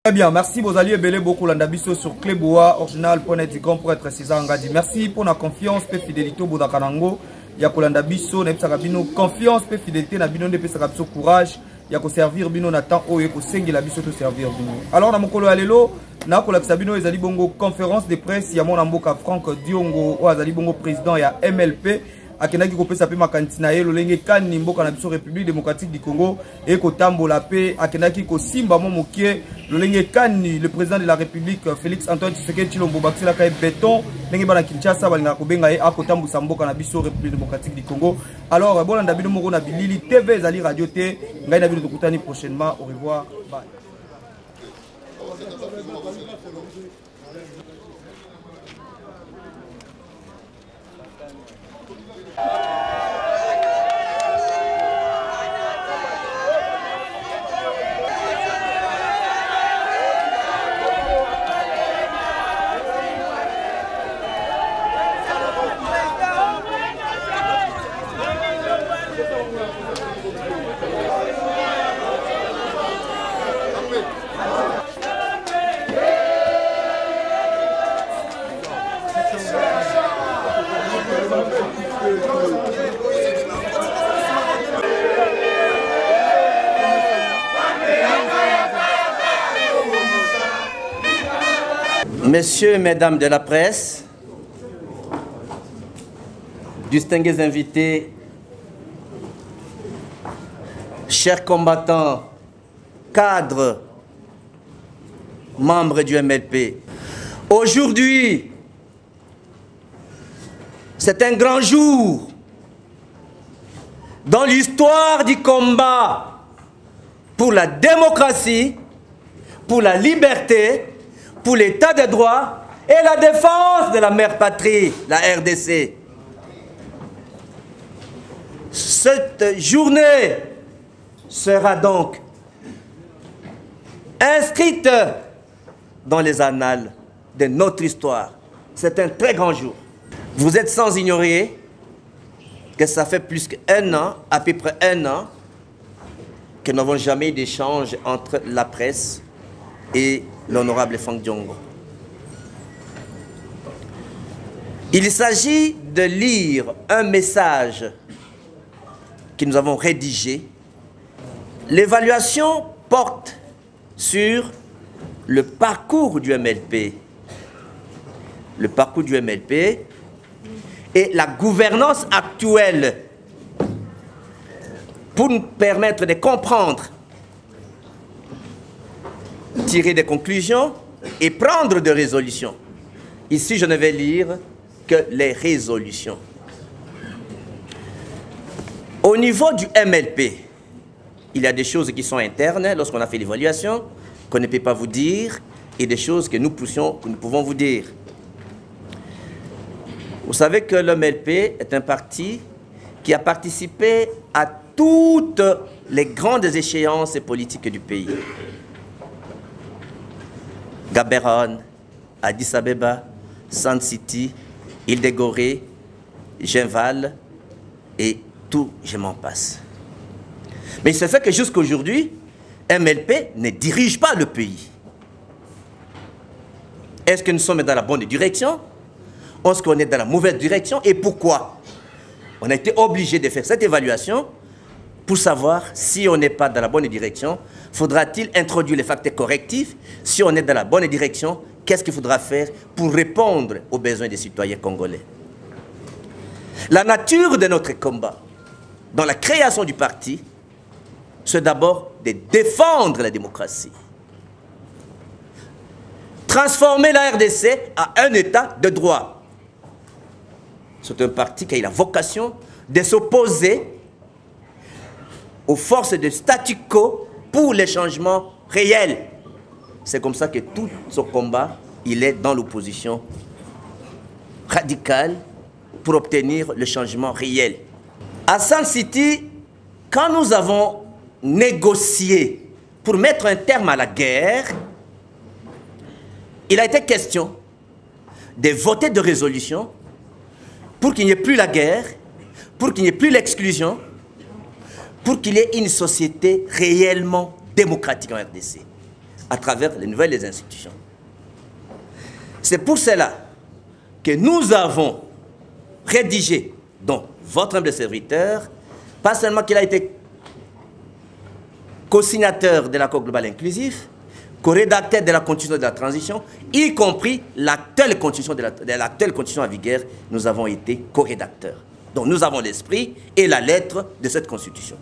Très bien, merci Bozali et Belé beaucoup l'andabiso sur Cléboa, original.net du grand prêtre César Ngadi. Merci pour la confiance et fidélité au Bodakanango. Yakolanda biso, Nepsakabino, confiance et fidélité, Nabino de Pesakabso, courage. Yako servir bino na temps o yeko sengi la biso to servir bino. Alors na mokolo alelo na ko lakisa bino ezali bongo conférence de presse ya mona mboka Franck Diongo o azali bongo président ya MLP akenaki kopesa pe makanisi na ye lolenge kani mboka na biso République démocratique du Congo et ko tambola pe akenaki ko simba mo mokie lolenge kani le président de la République Félix Antoine Tshisekedi Tshilombo bakisela ka béton ndenge bana Kinshasa balinga ko benga ye akotambusa mboka na biso République démocratique du Congo. Alors bolanda bino moko na bilili TV ezali radio te ngai na bino tokutani prochainement. Au revoir, bye. Messieurs et mesdames de la presse, distingués invités, chers combattants, cadres, membres du MLP, aujourd'hui, c'est un grand jour dans l'histoire du combat pour la démocratie, pour la liberté, pour l'état de droit et la défense de la mère patrie, la RDC. Cette journée sera donc inscrite dans les annales de notre histoire. C'est un très grand jour. Vous êtes sans ignorer que ça fait plus qu'un an, à peu près un an, que nous n'avons jamais eu d'échange entre la presse et l'honorable Franck Diongo. Il s'agit de lire un message que nous avons rédigé. L'évaluation porte sur le parcours du MLP. Le parcours du MLP et la gouvernance actuelle pour nous permettre de comprendre, tirer des conclusions et prendre des résolutions. Ici, je ne vais lire que les résolutions. Au niveau du MLP, il y a des choses qui sont internes lorsqu'on a fait l'évaluation, qu'on ne peut pas vous dire, et des choses que nous pouvons vous dire. Vous savez que le MLP est un parti qui a participé à toutes les grandes échéances politiques du pays. Gaborone, Addis Abeba, Sand City, Île-de-Gorée, Genval et tout, je m'en passe. Mais il se fait que jusqu'à aujourd'hui, MLP ne dirige pas le pays. Est-ce que nous sommes dans la bonne direction? Est-ce qu'on est dans la mauvaise direction? Et pourquoi? On a été obligé de faire cette évaluation pour savoir si on n'est pas dans la bonne direction. Faudra-t-il introduire les facteurs correctifs? Si on est dans la bonne direction, qu'est-ce qu'il faudra faire pour répondre aux besoins des citoyens congolais? La nature de notre combat dans la création du parti, c'est d'abord de défendre la démocratie. Transformer la RDC à un état de droit. C'est un parti qui a la vocation de s'opposer aux forces de statu quo pour les changements réels. C'est comme ça que tout son combat, il est dans l'opposition radicale pour obtenir le changement réel. À Sand City, quand nous avons négocié pour mettre un terme à la guerre, il a été question de voter de résolution pour qu'il n'y ait plus la guerre, pour qu'il n'y ait plus l'exclusion, pour qu'il y ait une société réellement démocratique en RDC. à travers les nouvelles institutions. C'est pour cela que nous avons rédigé, donc votre humble serviteur, pas seulement qu'il a été co-signateur de l'accord global inclusif, co-rédacteur de la constitution de la transition, y compris l'actuelle constitution, constitution en vigueur, nous avons été co-rédacteurs. Donc nous avons l'esprit et la lettre de cette constitution.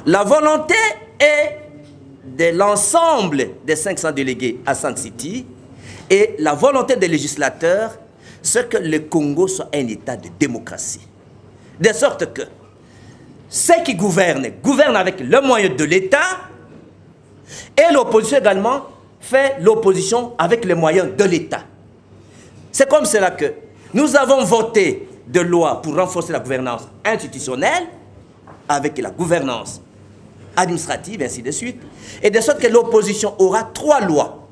La volonté est de l'ensemble des 500 délégués à Sun City et la volonté des législateurs, c'est que le Congo soit un état de démocratie. De sorte que ceux qui gouvernent avec le moyen de l'État et l'opposition également fait l'opposition avec les moyens de l'État. C'est comme cela que nous avons voté de loi pour renforcer la gouvernance institutionnelle avec la gouvernance administrative, ainsi de suite, et de sorte que l'opposition aura 3 lois.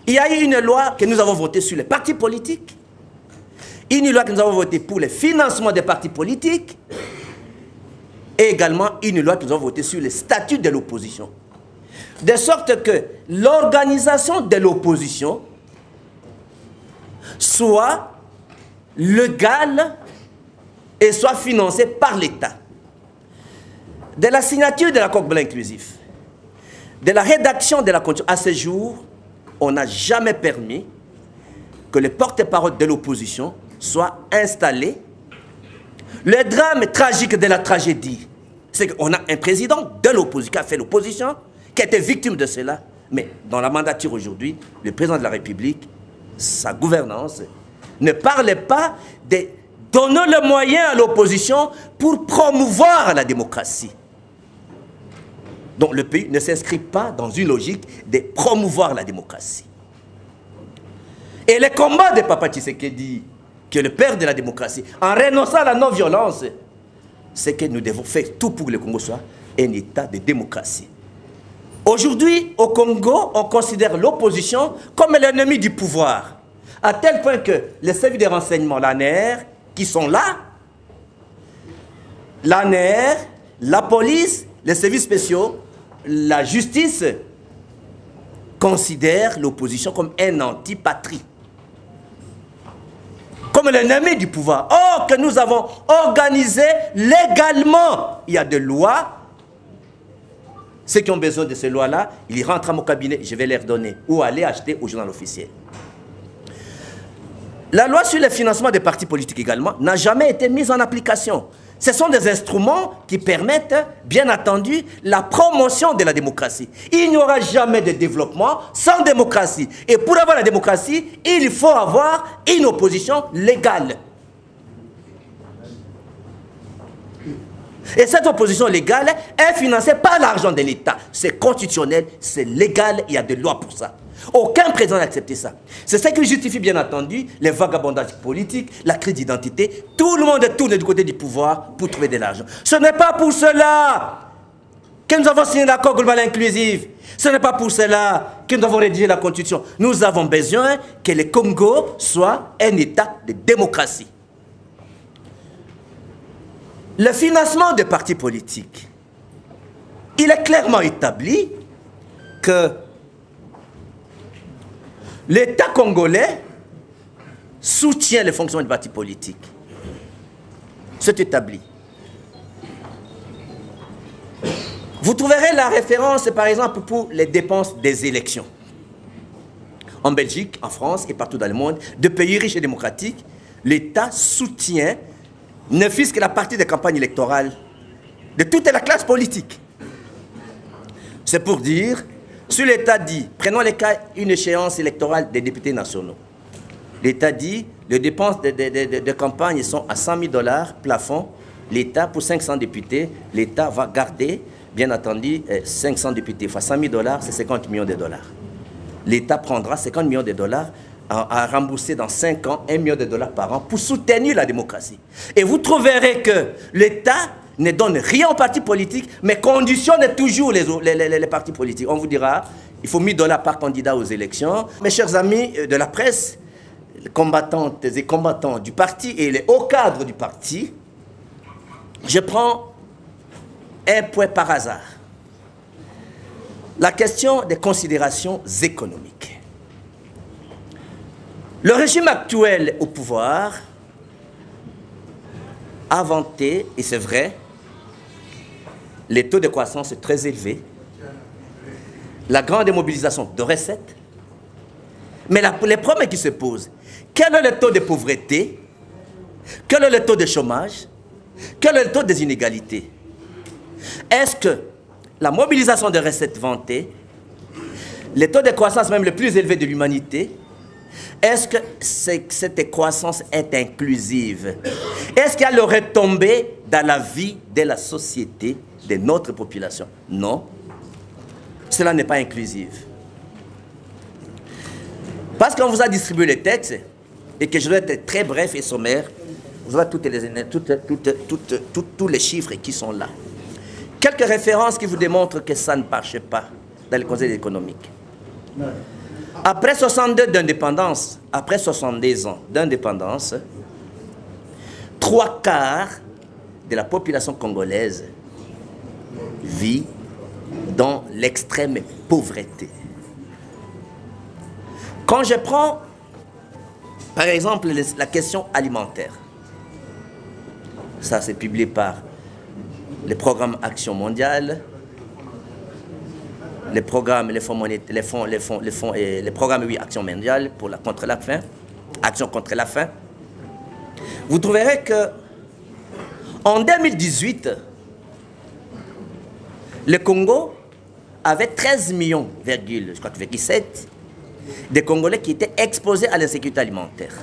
Il y a eu une loi que nous avons votée sur les partis politiques, une loi que nous avons votée pour le financement des partis politiques, et également une loi que nous avons votée sur le statut de l'opposition. De sorte que l'organisation de l'opposition soit légale et soit financée par l'État. De la signature de l'accord global inclusif, de la rédaction de la constitution, à ce jour, on n'a jamais permis que le porte-parole de l'opposition soit installé. Le drame tragique de la tragédie, c'est qu'on a un président de l'opposition qui a fait l'opposition, qui a été victime de cela. Mais dans la mandature aujourd'hui, le président de la République, sa gouvernance, ne parle pas de donner le moyen à l'opposition pour promouvoir la démocratie. Donc le pays ne s'inscrit pas dans une logique de promouvoir la démocratie. Et le combat de Papa Tshisekedi, qui est le père de la démocratie, en renonçant à la non-violence, c'est que nous devons faire tout pour que le Congo soit un état de démocratie. Aujourd'hui, au Congo, on considère l'opposition comme l'ennemi du pouvoir, à tel point que les services de renseignement, l'ANR, qui sont là, l'ANR, la police, les services spéciaux, la justice, considèrent l'opposition comme un antipatrie, comme l'ennemi du pouvoir. Or, que nous avons organisé légalement, il y a des lois. Ceux qui ont besoin de ces lois-là, ils rentrent à mon cabinet, je vais leur donner, ou aller acheter au journal officiel. La loi sur le financement des partis politiques également n'a jamais été mise en application. Ce sont des instruments qui permettent, bien entendu, la promotion de la démocratie. Il n'y aura jamais de développement sans démocratie. Et pour avoir la démocratie, il faut avoir une opposition légale. Et cette opposition légale est financée par l'argent de l'État. C'est constitutionnel, c'est légal, il y a des lois pour ça. Aucun président n'a accepté ça. C'est ce qui justifie bien entendu les vagabondages politiques, la crise d'identité. Tout le monde tourne du côté du pouvoir pour trouver de l'argent. Ce n'est pas pour cela que nous avons signé l'accord global inclusif. Ce n'est pas pour cela que nous avons rédigé la constitution. Nous avons besoin que le Congo soit un état de démocratie. Le financement des partis politiques, il est clairement établi que l'État congolais soutient le fonctionnement des partis politiques. C'est établi. Vous trouverez la référence, par exemple, pour les dépenses des élections. En Belgique, en France et partout dans le monde, de pays riches et démocratiques, l'État soutient ne fût-ce que la partie des campagnes électorales de toute la classe politique. C'est pour dire, si l'État dit, prenons le cas une échéance électorale des députés nationaux. L'État dit, les dépenses de campagne sont à 100 000 $ plafond. L'État, pour 500 députés, l'État va garder, bien entendu, 500 députés fois 100 000 $, c'est 50 millions de dollars. L'État prendra 50 millions de dollars à rembourser dans 5 ans 1 million de dollars par an pour soutenir la démocratie. Et vous trouverez que l'État ne donne rien aux partis politiques, mais conditionne toujours les partis politiques. On vous dira, il faut 1 000 $ par candidat aux élections. Mes chers amis de la presse, les combattantes et combattants du parti et les hauts cadres du parti, je prends un point par hasard. la question des considérations économiques. Le régime actuel au pouvoir a vanté, et c'est vrai, les taux de croissance très élevés, la grande mobilisation de recettes, mais les problèmes qui se posent, quel est le taux de pauvreté, quel est le taux de chômage, quel est le taux des inégalités? Est-ce que la mobilisation de recettes vantées, les taux de croissance même les plus élevés de l'humanité, est-ce que cette croissance est inclusive? Est-ce qu'il y a le retombé dans la vie de la société, de notre population? Non. Cela n'est pas inclusif. Parce qu'on vous a distribué les textes, et que je dois être très bref et sommaire, vous aurez tous les chiffres qui sont là. Quelques références qui vous démontrent que ça ne marche pas dans le Conseil économique. Après 62 d'indépendance, après 70 ans d'indépendance, 3/4 de la population congolaise vit dans l'extrême pauvreté. Quand je prends, par exemple, la question alimentaire, ça c'est publié par les programmes Action mondiale, les programmes, les programmes Action mondiale pour contre la faim, Action contre la faim. Vous trouverez que en 2018, le Congo avait 13 millions, je crois que 7 des Congolais qui étaient exposés à l'insécurité alimentaire.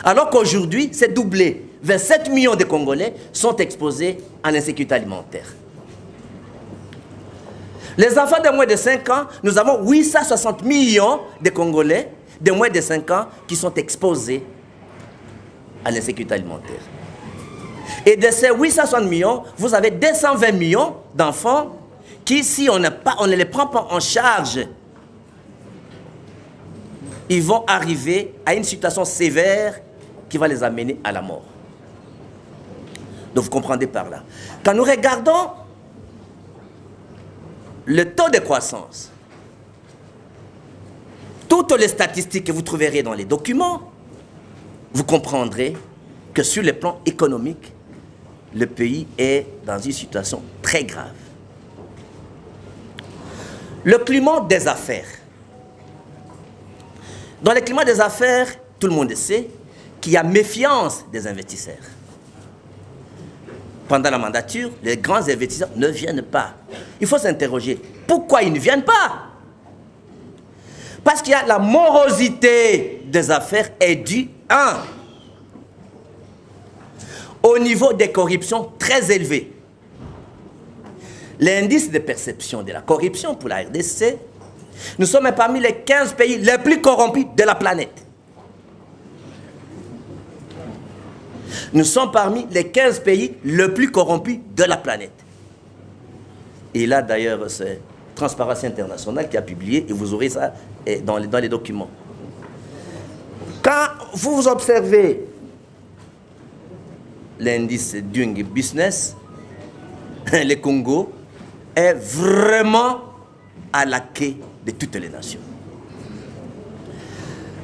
Alors qu'aujourd'hui, c'est doublé. 27 millions de Congolais sont exposés à l'insécurité alimentaire. Les enfants de moins de 5 ans, nous avons 860 millions de Congolais de moins de 5 ans qui sont exposés à l'insécurité alimentaire. Et de ces 860 millions, vous avez 220 millions d'enfants qui, si on ne les prend pas en charge, ils vont arriver à une situation sévère qui va les amener à la mort. Donc vous comprenez par là. Quand nous regardons le taux de croissance, toutes les statistiques que vous trouverez dans les documents, vous comprendrez que sur le plan économique, le pays est dans une situation très grave. Le climat des affaires. Dans le climat des affaires, tout le monde sait qu'il y a méfiance des investisseurs. Pendant la mandature, les grands investisseurs ne viennent pas. Il faut s'interroger, pourquoi ils ne viennent pas? Parce qu'il y a la morosité des affaires est due, au niveau des corruptions très élevé. L'indice de perception de la corruption pour la RDC, nous sommes parmi les 15 pays les plus corrompus de la planète. Nous sommes parmi les 15 pays les plus corrompus de la planète. Et là, d'ailleurs, c'est Transparency International qui a publié, et vous aurez ça dans les documents. Quand vous observez l'indice Doing Business, le Congo est vraiment à la quai de toutes les nations.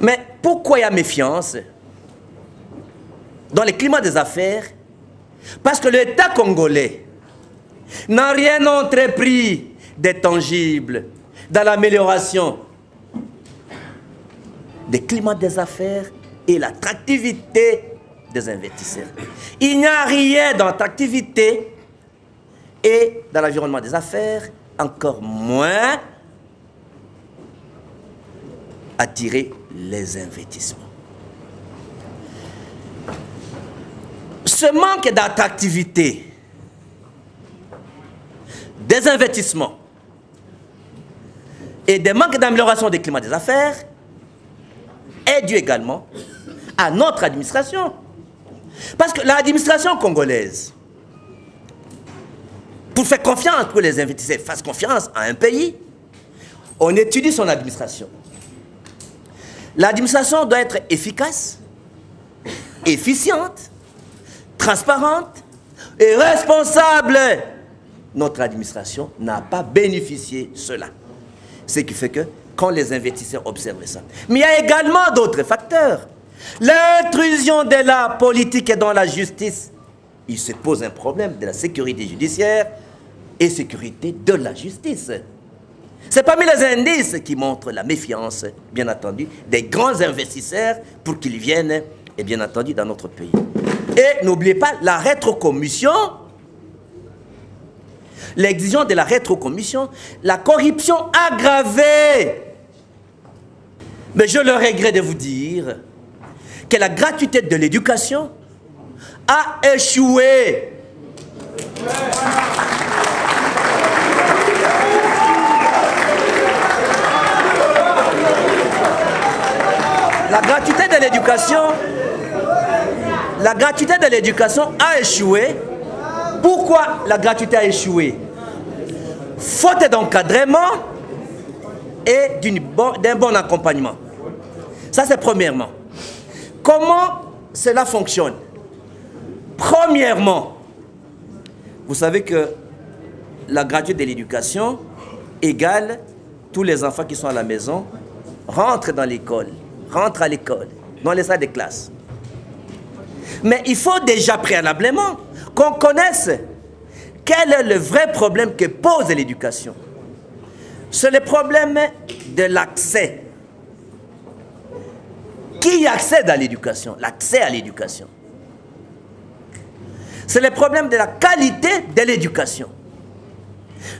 Mais pourquoi il y a méfiance dans le climat des affaires? Parce que l'État congolais n'a rien entrepris de tangible dans l'amélioration des climats des affaires et l'attractivité des investisseurs. Il n'y a rien dans l'attractivité et dans l'environnement des affaires, encore moins attirer les investissements. Ce manque d'attractivité des investissements et des manques d'amélioration des climats des affaires est dû également à notre administration. Parce que l'administration congolaise, pour faire confiance, pour les investisseurs fassent confiance à un pays, on étudie son administration. L'administration doit être efficace, efficiente, transparente et responsable. notre administration n'a pas bénéficié de cela. Ce qui fait que quand les investisseurs observent ça. Mais il y a également d'autres facteurs. L'intrusion de la politique et dans la justice. Il se pose un problème de la sécurité judiciaire et sécurité de la justice. C'est parmi les indices qui montrent la méfiance, bien entendu, des grands investisseurs pour qu'ils viennent, et bien entendu, dans notre pays. Et n'oubliez pas la rétrocommission, l'exigence de la rétrocommission, la corruption aggravée. Mais je le regrette de vous dire que la gratuité de l'éducation a échoué. La gratuité de l'éducation a échoué. Pourquoi la gratuité a échoué? Faute d'encadrement et d'un bon accompagnement. Ça, c'est premièrement. Comment cela fonctionne? Premièrement, vous savez que la gratuité de l'éducation égale tous les enfants qui sont à la maison rentrent dans l'école, rentrent à l'école, dans les salles de classe. Mais il faut déjà préalablement qu'on connaisse quel est le vrai problème que pose l'éducation. C'est le problème de l'accès. Qui accède à l'éducation? L'accès à l'éducation. C'est le problème de la qualité de l'éducation.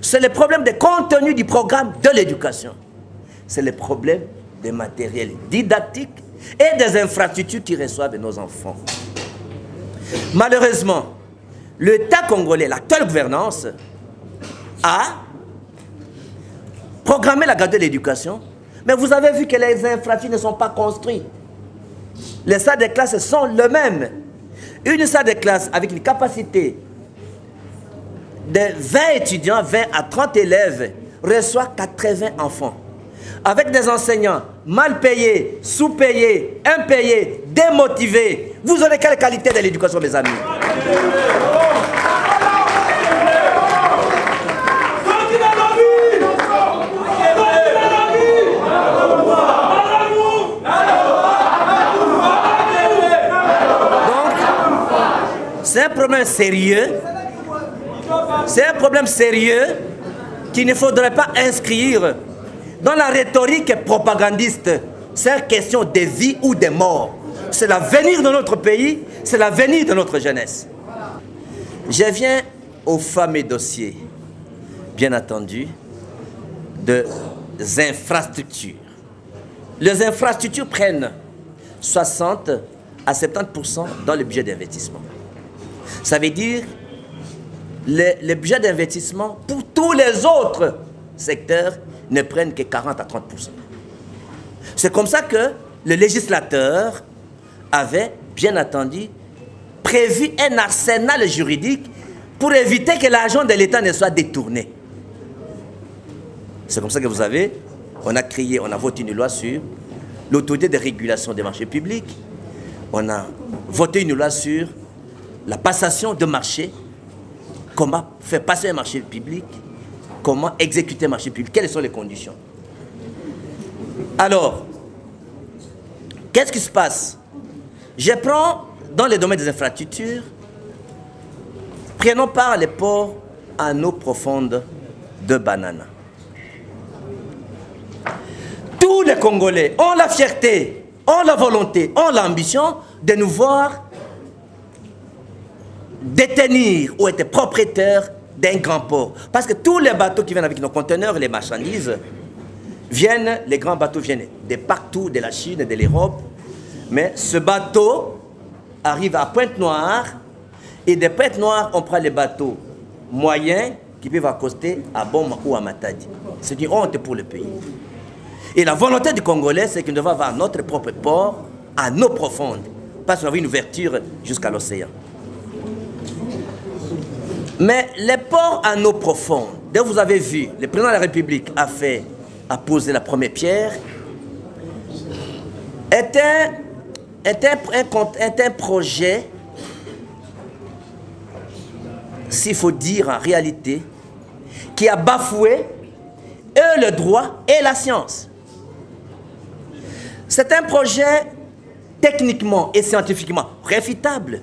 C'est le problème des contenus du programme de l'éducation. C'est le problème des matériels didactiques et des infrastructures qui reçoivent nos enfants. Malheureusement, l'État congolais, l'actuelle gouvernance, a programmé la gratuité de l'éducation, mais vous avez vu que les infrastructures ne sont pas construites. Les salles de classe sont les mêmes. Une salle de classe avec une capacité de 20 étudiants, 20 à 30 élèves, reçoit 80 enfants. Avec des enseignants mal payés, sous-payés, impayés, démotivés. Vous aurez quelle qualité de l'éducation, mes amis? C'est un problème sérieux. C'est un problème sérieux qu'il ne faudrait pas inscrire dans la rhétorique propagandiste. C'est une question de vie ou de mort. C'est l'avenir de notre pays, c'est l'avenir de notre jeunesse. Je viens au fameux dossier, bien entendu, des infrastructures. Les infrastructures prennent 60 à 70% dans le budget d'investissement. Ça veut dire le budget d'investissement pour tous les autres secteurs ne prennent que 40 à 30%. C'est comme ça que le législateur avait, bien entendu, prévu un arsenal juridique pour éviter que l'argent de l'État ne soit détourné. C'est comme ça que vous avez, on a voté une loi sur l'autorité de régulation des marchés publics. On a voté une loi sur la passation de marché, comment faire passer un marché public, comment exécuter un marché public, quelles sont les conditions. Alors, qu'est-ce qui se passe? Je prends dans le domaine des infrastructures, prenons par les ports en eau profonde de Banana. Tous les Congolais ont la fierté, ont la volonté, ont l'ambition de nous voir détenir ou être propriétaire d'un grand port. Parce que tous les bateaux qui viennent avec nos conteneurs, les marchandises, les grands bateaux viennent de partout, de la Chine, de l'Europe. Mais ce bateau arrive à Pointe-Noire et de Pointe-Noire, on prend les bateaux moyens qui peuvent accoster à Boma ou à Matadi. C'est une honte pour le pays. Et la volonté du Congolais, c'est qu'il devait avoir notre propre port à eau profonde. Parce qu'on avait une ouverture jusqu'à l'océan. Mais les ports en eau profonde, dont vous avez vu, le président de la République a posé la première pierre, est un projet, s'il faut dire en réalité, qui a bafoué le droit et la science. C'est un projet techniquement et scientifiquement réfutable.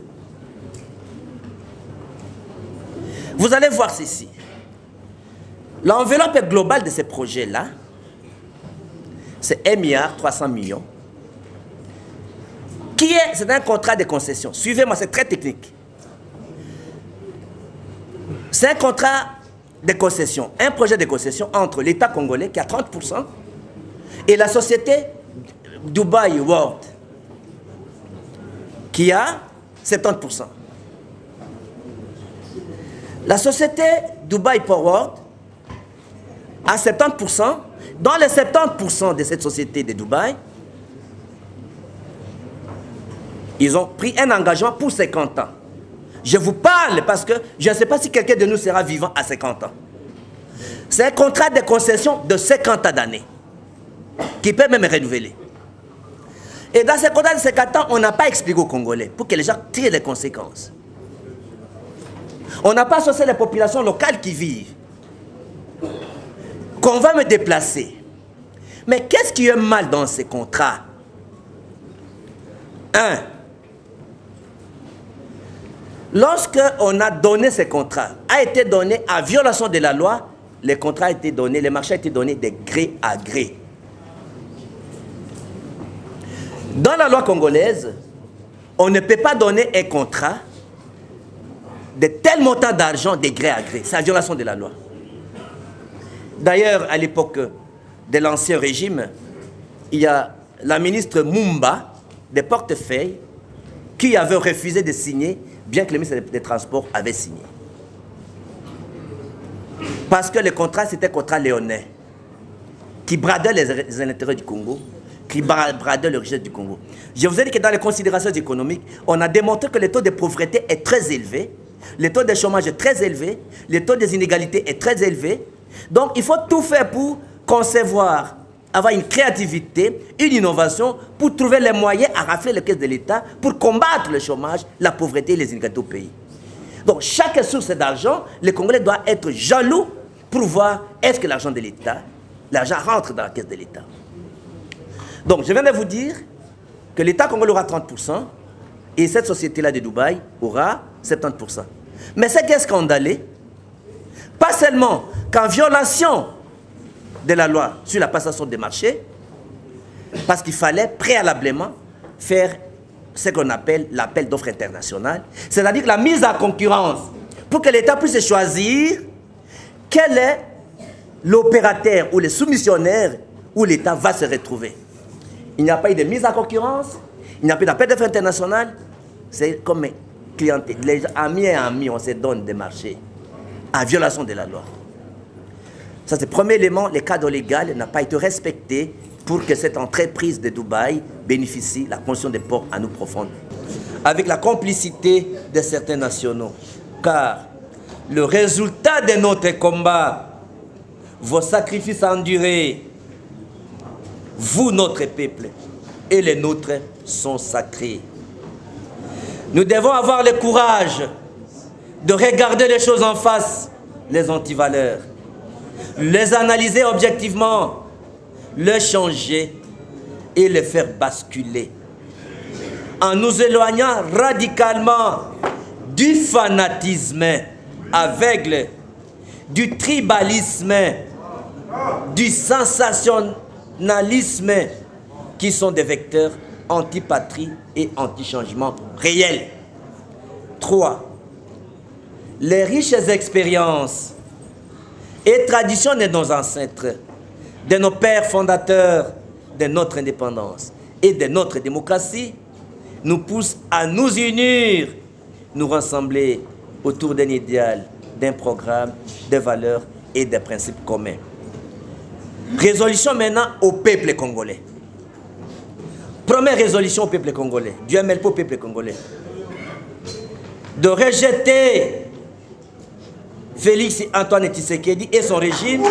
Vous allez voir ceci. L'enveloppe globale de ces projets-là, c'est 1,3 milliard. C'est un contrat de concession. Suivez-moi, c'est très technique. C'est un contrat de concession, un projet de concession entre l'État congolais qui a 30% et la société Dubai World qui a 70%. La société Dubai World a 70%. Dans les 70% de cette société de Dubaï, ils ont pris un engagement pour 50 ans. Je vous parle parce que je ne sais pas si quelqu'un de nous sera vivant à 50 ans. C'est un contrat de concession de 50 ans d'années, qui peut même renouveler. Et dans ce contrat de 50 ans, on n'a pas expliqué aux Congolais pour que les gens tirent les conséquences. On n'a pas associé les populations locales qui vivent. Qu'on va me déplacer. Mais qu'est-ce qui est mal dans ces contrats? Un, lorsque on a donné ces contrats, a été donné en violation de la loi, les contrats ont été donnés, les marchés ont été donnés de gré à gré. Dans la loi congolaise, on ne peut pas donner un contrat de tel montant d'argent de gré à gré. C'est la violation de la loi. D'ailleurs, à l'époque de l'ancien régime, il y a la ministre Mumba des portefeuilles qui avait refusé de signer, bien que le ministre des Transports avait signé. Parce que le contrat, c'était un contrat léonais, qui bradait les intérêts du Congo, qui bradait le richesse du Congo. Je vous ai dit que dans les considérations économiques, on a démontré que le taux de pauvreté est très élevé, le taux de chômage est très élevé, le taux des inégalités est très élevé. Donc, il faut tout faire pour concevoir, avoir une créativité, une innovation, pour trouver les moyens à rafler les caisses de l'État, pour combattre le chômage, la pauvreté et les inégalités au pays. Donc, chaque source d'argent, les Congolais doivent être jaloux pour voir est-ce que l'argent de l'État, l'argent rentre dans la caisse de l'État. Donc, je viens de vous dire que l'État congolais aura 30% et cette société-là de Dubaï aura 70%. Mais ce qui est scandaleux, pas seulement qu'en violation de la loi sur la passation des marchés, parce qu'il fallait préalablement faire ce qu'on appelle l'appel d'offres international, c'est-à-dire la mise en concurrence, pour que l'État puisse choisir quel est l'opérateur ou le soumissionnaire où l'État va se retrouver. Il n'y a pas eu de mise en concurrence, il n'y a pas eu d'appel d'offres international, c'est comme clientèle. Les amis et amis, on se donne des marchés en violation de la loi. Ça, c'est le premier élément, le cadre légal n'a pas été respecté pour que cette entreprise de Dubaï bénéficie de la conscience des ports à nous profondes. Avec la complicité de certains nationaux. Car le résultat de notre combat, vos sacrifices endurés, vous, notre peuple, et les nôtres sont sacrés. Nous devons avoir le courage de regarder les choses en face, les antivaleurs, les analyser objectivement, les changer et les faire basculer. En nous éloignant radicalement du fanatisme aveugle, du tribalisme, du sensationnalisme qui sont des vecteurs anti-patrie et anti-changement réel. 3. Les riches expériences et traditions de nos ancêtres, de nos pères fondateurs de notre indépendance et de notre démocratie nous poussent à nous unir, nous rassembler autour d'un idéal, d'un programme, de valeurs et de principes communs. Résolution maintenant au peuple congolais. Première résolution au peuple congolais, Dieu mêle pour le peuple congolais. De rejeter Félix Antoine Tshisekedi et son régime.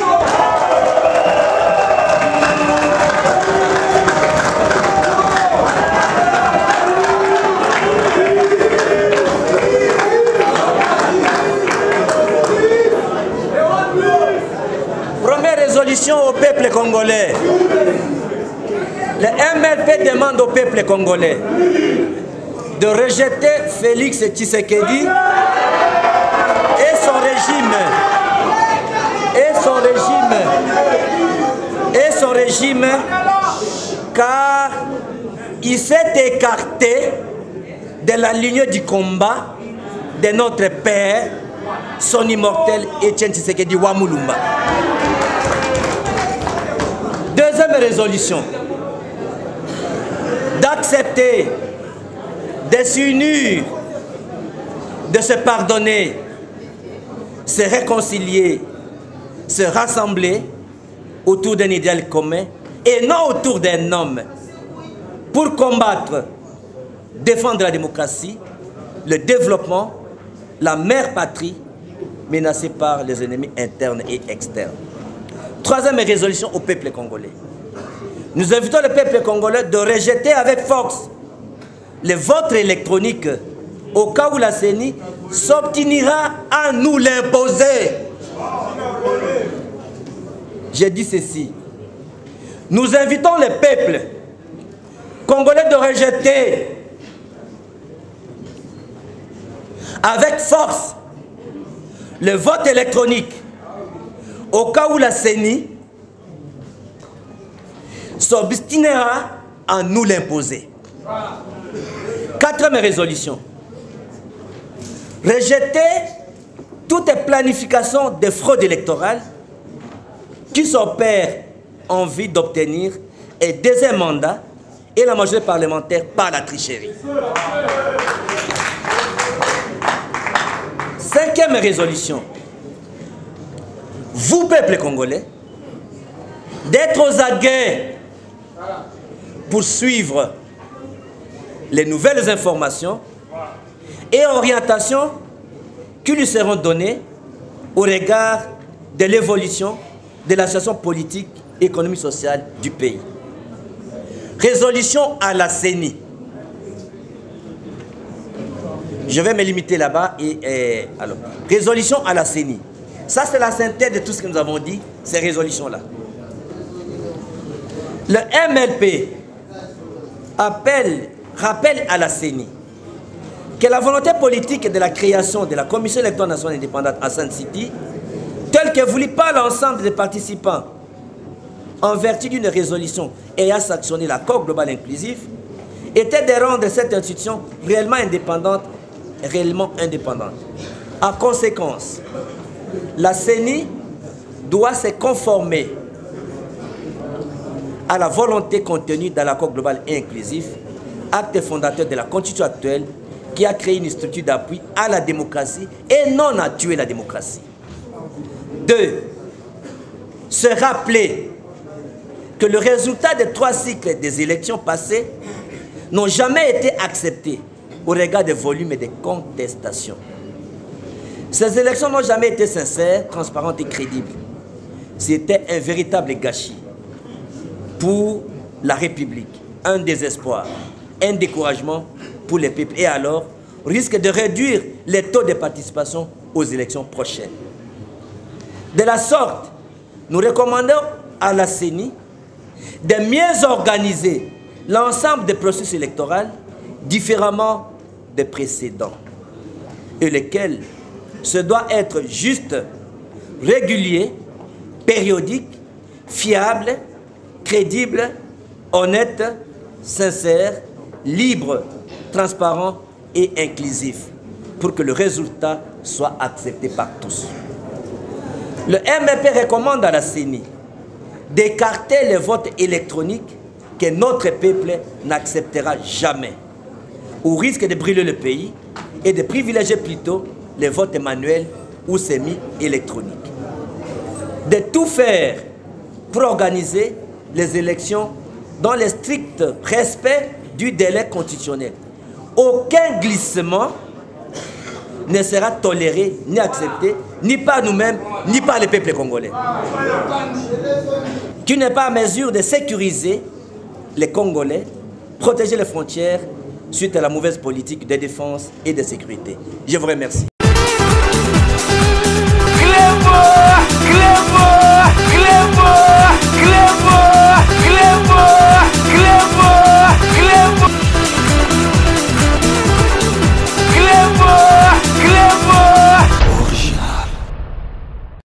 résolution au peuple congolais. Le MLP demande au peuple congolais de rejeter Félix Tshisekedi et son régime, car il s'est écarté de la ligne du combat de notre père, son immortel Etienne Tshisekedi Wamulumba. Deuxième résolution, d'accepter, de s'unir, de se pardonner, se réconcilier, se rassembler autour d'un idéal commun et non autour d'un homme pour combattre, défendre la démocratie, le développement, la mère patrie menacée par les ennemis internes et externes. Troisième résolution au peuple congolais. Nous invitons le peuple congolais de rejeter avec force le vote électronique au cas où la CENI s'obstinera à nous l'imposer. J'ai dit ceci. Nous invitons le peuple congolais de rejeter avec force le vote électronique au cas où la CENI s'obstinera à nous l'imposer. Quatrième résolution. Rejeter toute planification de fraude électorale qui s'opère en vue d'obtenir un deuxième mandat et la majorité parlementaire par la tricherie. Cinquième résolution. Vous, peuple congolais, d'être aux aguets pour suivre les nouvelles informations et orientations qui lui seront données au regard de l'évolution de la situation politique, économique, sociale du pays. Résolution à la CENI. Je vais me limiter là-bas. Alors, résolution à la CENI. Ça, c'est la synthèse de tout ce que nous avons dit, ces résolutions-là. Le MLP rappelle à la CENI que la volonté politique de la création de la Commission électorale nationale indépendante à Sun City, telle que voulue par l'ensemble des participants en vertu d'une résolution ayant sanctionné l'accord global inclusif, était de rendre cette institution réellement indépendante. En conséquence, la CENI doit se conformer à la volonté contenue dans l'accord global et inclusif, acte fondateur de la Constitution actuelle, qui a créé une structure d'appui à la démocratie et non à tuer la démocratie. 2. Se rappeler que le résultat des 3 cycles des élections passées n'ont jamais été acceptés au regard des volumes et des contestations. Ces élections n'ont jamais été sincères, transparentes et crédibles. C'était un véritable gâchis pour la République, un désespoir, un découragement pour les peuples et alors risque de réduire les taux de participation aux élections prochaines. De la sorte, nous recommandons à la CENI de mieux organiser l'ensemble des processus électoraux différemment des précédents et lesquels se doit être juste, régulier, périodique, fiable, crédible, honnête, sincère, libre, transparent et inclusif pour que le résultat soit accepté par tous. Le MLP recommande à la CENI d'écarter les votes électroniques que notre peuple n'acceptera jamais, au risque de brûler le pays et de privilégier plutôt les votes manuels ou semi-électroniques. De tout faire pour organiser les élections dans le strict respect du délai constitutionnel. Aucun glissement ne sera toléré ni accepté, ni par nous-mêmes, ni par le peuple congolais, qui n'est pas à mesure de sécuriser les Congolais, protéger les frontières suite à la mauvaise politique de défense et de sécurité. Je vous remercie.